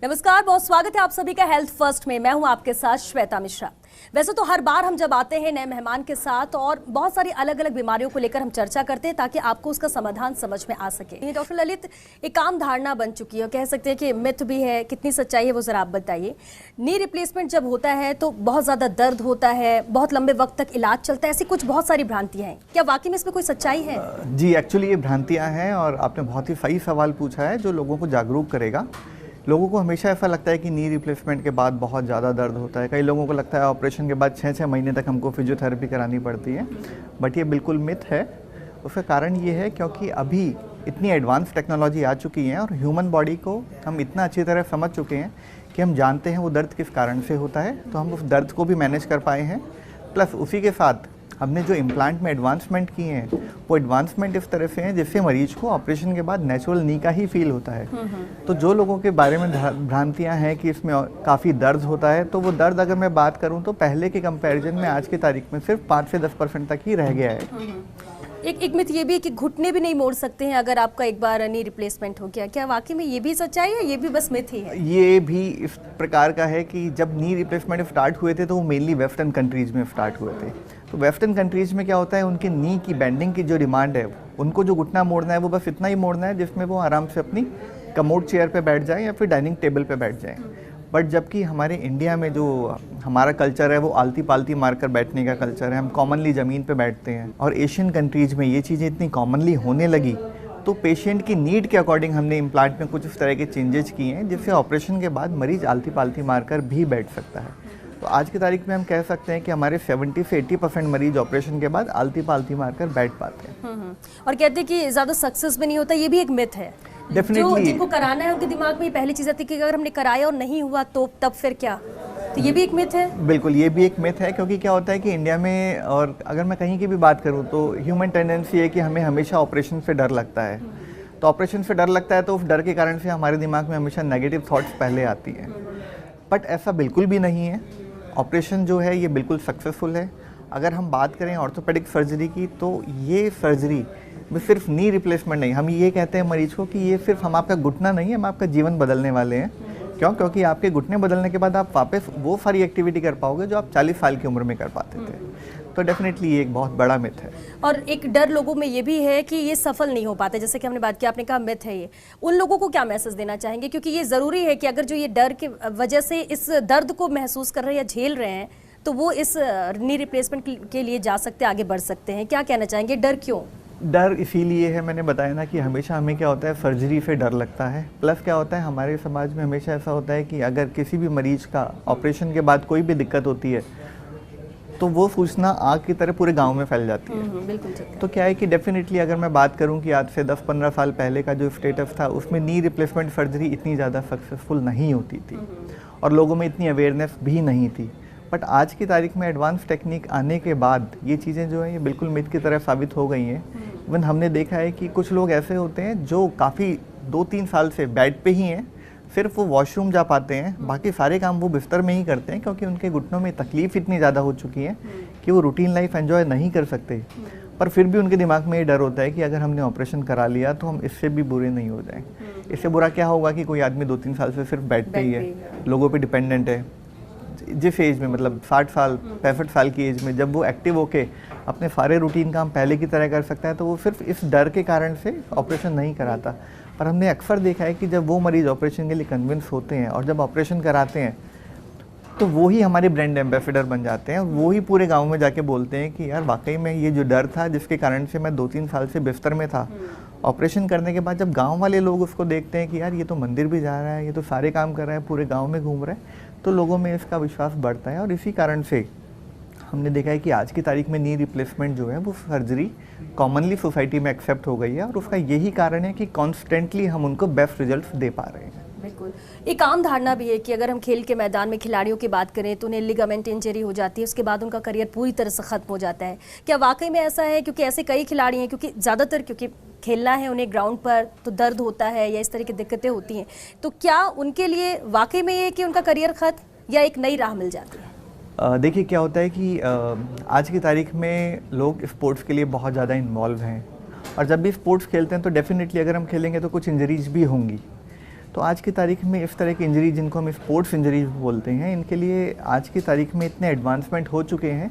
नमस्कार, बहुत स्वागत है आप सभी का हेल्थ फर्स्ट में। मैं हूं आपके साथ श्वेता मिश्रा। वैसे तो हर बार हम जब आते हैं नए मेहमान के साथ और बहुत सारी अलग अलग बीमारियों को लेकर हम चर्चा करते हैं ताकि आपको उसका समाधान समझ में आ सके। डॉक्टर ललित, एक आम धारणा बन चुकी है, कह सकते हैं कि मिथ भी है, कितनी सच्चाई है वो जरा आप बताइए। नी रिप्लेसमेंट जब होता है तो बहुत ज्यादा दर्द होता है, बहुत लंबे वक्त तक इलाज चलता है, ऐसी कुछ बहुत सारी भ्रांतियां हैं। क्या वाकई में इसमें कोई सच्चाई है? जी, एक्चुअली ये भ्रांतियां हैं और आपने बहुत ही सही सवाल पूछा है जो लोगों को जागरूक करेगा। लोगों को हमेशा ऐसा लगता है कि नी रिप्लेसमेंट के बाद बहुत ज़्यादा दर्द होता है। कई लोगों को लगता है ऑपरेशन के बाद 6-6 महीने तक हमको फिजियोथेरेपी करानी पड़ती है, बट ये बिल्कुल मिथ है। उसका कारण ये है क्योंकि अभी इतनी एडवांस टेक्नोलॉजी आ चुकी है और ह्यूमन बॉडी को हम इतना अच्छी तरह समझ चुके हैं कि हम जानते हैं वो दर्द किस कारण से होता है, तो हम उस दर्द को भी मैनेज कर पाए हैं। प्लस उसी के साथ हमने जो इम्प्लांट में एडवांसमेंट किए हैं वो एडवांसमेंट इस तरह से हैं जिससे मरीज को ऑपरेशन के बाद नेचुरल नी का ही फील होता है। तो जो लोगों के बारे में भ्रांतियां हैं कि इसमें काफ़ी दर्द होता है, तो वो दर्द अगर मैं बात करूं तो पहले के कंपैरिजन में आज की तारीख में सिर्फ 5 से 10% तक ही रह गया है। एक मिथ ये भी है कि घुटने भी नहीं मोड़ सकते हैं अगर आपका एक बार नी रिप्लेसमेंट हो गया। क्या वाकई में ये भी सच्चाई है, ये भी बस मिथ ही है? ये भी इस प्रकार का है कि जब नी रिप्लेसमेंट स्टार्ट हुए थे तो वो मेनली वेस्टर्न कंट्रीज़ में स्टार्ट हुए थे। तो वेस्टर्न कंट्रीज़ में क्या होता है, उनकी नी की बेंडिंग की जो डिमांड है, उनको जो घुटना मोड़ना है वो बस इतना ही मोड़ना है जिसमें वो आराम से अपनी कमोड चेयर पे बैठ जाए या फिर डाइनिंग टेबल पे बैठ जाए। बट जबकि हमारे इंडिया में जो हमारा कल्चर है वो आलती पालती मारकर बैठने का कल्चर है, हम कॉमनली ज़मीन पे बैठते हैं और एशियन कंट्रीज़ में ये चीज़ें इतनी कॉमनली होने लगी तो पेशेंट की नीड के अकॉर्डिंग हमने इम्प्लांट में कुछ इस तरह के चेंजेस किए हैं जिससे ऑपरेशन के बाद मरीज आलती पालती मारकर भी बैठ सकता है। तो आज की तारीख में हम कह सकते हैं कि हमारे 70 से 80% मरीज ऑपरेशन के बाद आलती पालती मारकर बैठ पाते हैं। और कहते हैं कि ज़्यादा सक्सेस भी नहीं होता, ये भी एक मिथ है। डेफिनेटली जिनको कराना है उनके दिमाग में पहली चीज़ आती है कि अगर हमने कराया और नहीं हुआ तो तब फिर क्या? तो ये भी एक मिथ है। बिल्कुल, ये भी एक मिथ है क्योंकि क्या होता है कि इंडिया में और अगर मैं कहीं की भी बात करूं तो ह्यूमन टेंडेंसी है कि हमें हमेशा ऑपरेशन से डर लगता है। तो ऑपरेशन से डर लगता है तो उस डर के कारण से हमारे दिमाग में हमेशा नेगेटिव थॉट्स पहले आती हैं। बट ऐसा बिल्कुल भी नहीं है। ऑपरेशन जो है ये बिल्कुल सक्सेसफुल है। अगर हम बात करें ऑर्थोपेडिक सर्जरी की तो ये सर्जरी में सिर्फ नी रिप्लेसमेंट नहीं, हम ये कहते हैं मरीज को कि ये सिर्फ हम आपका घुटना नहीं है, हम आपका जीवन बदलने वाले हैं। क्यों? क्योंकि आपके घुटने बदलने के बाद आप वापस वो सारी एक्टिविटी कर पाओगे जो आप 40 साल की उम्र में कर पाते थे। तो डेफिनेटली ये एक बहुत बड़ा मिथ है। और एक डर लोगों में ये भी है कि ये सफल नहीं हो पाते, जैसे कि हमने बात की, आपने कहा मिथ है ये। उन लोगों को क्या मैसेज देना चाहेंगे? क्योंकि ये ज़रूरी है कि अगर जो ये डर की वजह से इस दर्द को महसूस कर रहे हैं या झेल रहे हैं तो वो इस नी रिप्लेसमेंट के लिए जा सकते हैं, आगे बढ़ सकते हैं। क्या कहना चाहेंगे? डर क्यों? डर इसीलिए है, मैंने बताया ना कि हमेशा हमें क्या होता है, सर्जरी से डर लगता है। प्लस क्या होता है, हमारे समाज में हमेशा ऐसा होता है कि अगर किसी भी मरीज का ऑपरेशन के बाद कोई भी दिक्कत होती है तो वो सूचना आग की तरह पूरे गांव में फैल जाती है। बिल्कुल। तो क्या है कि डेफिनेटली अगर मैं बात करूं कि आज से 10-15 साल पहले का जो स्टेटस था उसमें नी रिप्लेसमेंट सर्जरी इतनी ज़्यादा सक्सेसफुल नहीं होती थी और लोगों में इतनी अवेयरनेस भी नहीं थी। बट आज की तारीख में एडवांस टेक्निक आने के बाद ये चीज़ें जो है ये बिल्कुल मिथ की तरह साबित हो गई हैं। इवन हमने देखा है कि कुछ लोग ऐसे होते हैं जो काफ़ी 2-3 साल से बेड पे ही हैं, सिर्फ वो वॉशरूम जा पाते हैं, बाकी सारे काम वो बिस्तर में ही करते हैं क्योंकि उनके घुटनों में तकलीफ इतनी ज़्यादा हो चुकी है कि वो रूटीन लाइफ एंजॉय नहीं कर सकते। पर फिर भी उनके दिमाग में ये डर होता है कि अगर हमने ऑपरेशन करा लिया तो हम इससे भी बुरे नहीं हो जाएं। इससे बुरा क्या होगा कि कोई आदमी 2-3 साल से सिर्फ बेड पे ही है, लोगों पे डिपेंडेंट है। जिस एज में मतलब 60 साल 65 साल की एज में जब वो एक्टिव होके अपने सारे रूटीन काम पहले की तरह कर सकता है तो वो सिर्फ इस डर के कारण से ऑपरेशन नहीं कराता। पर हमने अक्सर देखा है कि जब वो मरीज़ ऑपरेशन के लिए कन्विंस होते हैं और जब ऑपरेशन कराते हैं तो वो ही हमारे ब्रांड एम्बेसडर बन जाते हैं। वो ही पूरे गांव में जाके बोलते हैं कि यार वाकई में ये जो डर था जिसके कारण से मैं 2-3 साल से बिस्तर में था, ऑपरेशन करने के बाद जब गांव वाले लोग उसको देखते हैं कि यार ये तो मंदिर भी जा रहा है, ये तो सारे काम कर रहा है, पूरे गाँव में घूम रहा है, तो लोगों में इसका विश्वास बढ़ता है। और इसी कारण से हमने देखा है कि आज की तारीख में नी रिप्लेसमेंट जो है वो सर्जरी कॉमनली सोसाइटी में एक्सेप्ट हो गई है और उसका यही कारण है कि कॉन्स्टेंटली हम उनको बेस्ट रिजल्ट्स दे पा रहे हैं। बिल्कुल। एक आम धारणा भी है कि अगर हम खेल के मैदान में खिलाड़ियों की बात करें तो उन्हें लिगामेंट इंजरी हो जाती है, उसके बाद उनका करियर पूरी तरह से खत्म हो जाता है। क्या वाकई में ऐसा है? क्योंकि ऐसे कई खिलाड़ी हैं, क्योंकि ज़्यादातर क्योंकि खेलना है उन्हें ग्राउंड पर तो दर्द होता है या इस तरह की दिक्कतें होती हैं, तो क्या उनके लिए वाकई में ये कि उनका करियर खत्म या एक नई राह मिल जाती है? देखिए क्या होता है कि आज की तारीख में लोग स्पोर्ट्स के लिए बहुत ज़्यादा इन्वॉल्व हैं और जब भी स्पोर्ट्स खेलते हैं तो डेफिनेटली अगर हम खेलेंगे तो कुछ इंजरीज भी होंगी। तो आज की तारीख में इस तरह की इंजरी जिनको हम स्पोर्ट्स इंजरीज बोलते हैं, इनके लिए आज की तारीख में इतने एडवांसमेंट हो चुके हैं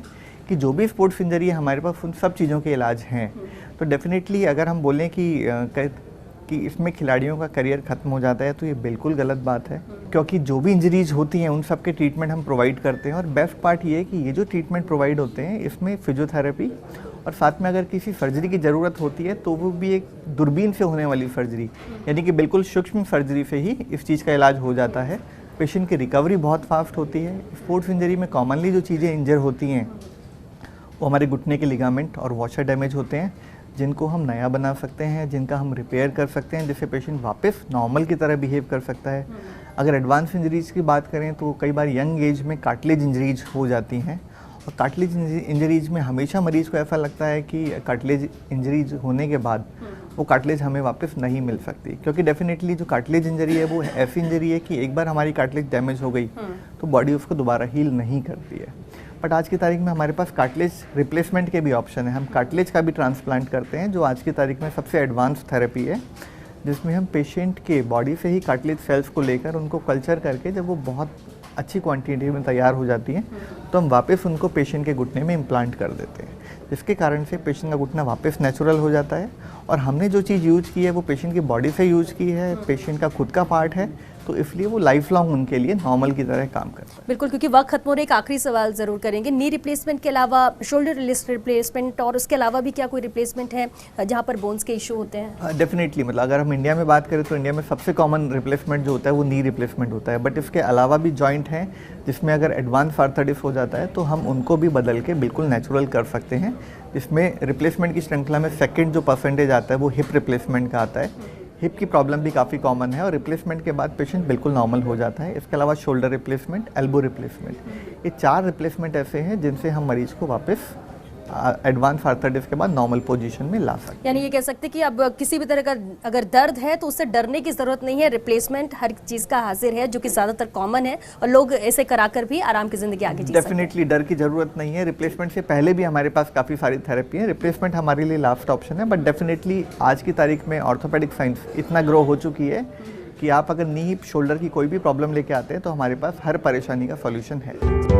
कि जो भी स्पोर्ट्स इंजरी है हमारे पास उन सब चीज़ों के इलाज हैं। तो डेफिनेटली अगर हम बोलें कि इसमें खिलाड़ियों का करियर ख़त्म हो जाता है तो ये बिल्कुल गलत बात है, क्योंकि जो भी इंजरीज होती हैं उन सब के ट्रीटमेंट हम प्रोवाइड करते हैं। और बेस्ट पार्ट ये है कि ये जो ट्रीटमेंट प्रोवाइड होते हैं इसमें फिजियोथेरेपी और साथ में अगर किसी सर्जरी की ज़रूरत होती है तो वो भी एक दूरबीन से होने वाली सर्जरी, यानी कि बिल्कुल सूक्ष्म सर्जरी से ही इस चीज़ का इलाज हो जाता है। पेशेंट की रिकवरी बहुत फास्ट होती है। स्पोर्ट्स इंजरी में कॉमनली जो चीज़ें इंजर होती हैं वो हमारे घुटने के लिगामेंट और वॉशर डैमेज होते हैं, जिनको हम नया बना सकते हैं, जिनका हम रिपेयर कर सकते हैं, जिससे पेशेंट वापस नॉर्मल की तरह बिहेव कर सकता है। अगर एडवांस इंजरीज़ की बात करें तो कई बार यंग एज में कार्टिलेज इंजरीज हो जाती हैं, और कार्टिलेज इंजरीज में हमेशा मरीज़ को ऐसा लगता है कि कार्टिलेज इंजरीज होने के बाद वो कार्टिलेज हमें वापस नहीं मिल सकती, क्योंकि डेफिनेटली जो कार्टिलेज इंजरी है वो ऐसी इंजरी है कि एक बार हमारी कार्टिलेज डैमेज हो गई तो बॉडी उसको दोबारा हील नहीं करती है। बट आज की तारीख में हमारे पास कार्टिलेज रिप्लेसमेंट के भी ऑप्शन है। हम कार्टिलेज का भी ट्रांसप्लांट करते हैं, जो आज की तारीख में सबसे एडवांस थेरेपी है, जिसमें हम पेशेंट के बॉडी से ही कार्टिलेज सेल्स को लेकर उनको कल्चर करके जब वो बहुत अच्छी क्वांटिटी में तैयार हो जाती हैं तो हम वापस उनको पेशेंट के घुटने में इम्प्लांट कर देते हैं, जिसके कारण से पेशेंट का घुटना वापस नेचुरल हो जाता है। और हमने जो चीज़ यूज की है वो पेशेंट की बॉडी से यूज की है, पेशेंट का खुद का पार्ट है, तो इसलिए वो लाइफ लॉन्ग उनके लिए नॉर्मल की तरह काम करता है। बिल्कुल, क्योंकि वक्त खत्म हो रहा है, एक आखिरी सवाल जरूर करेंगे। नी रिप्लेसमेंट के अलावा शोल्डर रिप्लेसमेंट और उसके अलावा भी क्या कोई रिप्लेसमेंट है जहाँ पर बोन्स के इशू होते हैं? डेफिनेटली, मतलब अगर हम इंडिया में बात करें तो इंडिया में सबसे कॉमन रिप्लेसमेंट जो होता है वो नी रिप्लेसमेंट होता है। बट इसके अलावा भी जॉइंट हैं जिसमें अगर एडवांस आर्थराइटिस हो जाता है तो हम उनको भी बदल के बिल्कुल नेचुरल कर सकते हैं। इसमें रिप्लेसमेंट की श्रृंखला में सेकंड जो परसेंटेज आता है वो हिप रिप्लेसमेंट का आता है। हिप की प्रॉब्लम भी काफ़ी कॉमन है और रिप्लेसमेंट के बाद पेशेंट बिल्कुल नॉर्मल हो जाता है। इसके अलावा शोल्डर रिप्लेसमेंट, एल्बो रिप्लेसमेंट, ये 4 रिप्लेसमेंट ऐसे हैं जिनसे हम मरीज को वापस एडवांस आर्थराइटिस के बाद नॉर्मल पोजीशन में ला सकते हैं। यानी ये कह सकते हैं कि अब किसी भी तरह का अगर दर्द है तो उससे डरने की ज़रूरत नहीं है। रिप्लेसमेंट हर चीज़ का हाजिर है, जो कि ज़्यादातर कॉमन है, और लोग ऐसे कराकर भी आराम की ज़िंदगी आगे जी सकते हैं। डेफिनेटली डर की ज़रूरत नहीं है। रिप्लेसमेंट से पहले भी हमारे पास काफ़ी सारी थेरेपी है। रिप्लेसमेंट हमारे लिए लास्ट ऑप्शन है, बट डेफिनेटली आज की तारीख में ऑर्थोपेडिक साइंस इतना ग्रो हो चुकी है कि आप अगर नी हिप शोल्डर की कोई भी प्रॉब्लम लेके आते हैं तो हमारे पास हर परेशानी का सॉल्यूशन है।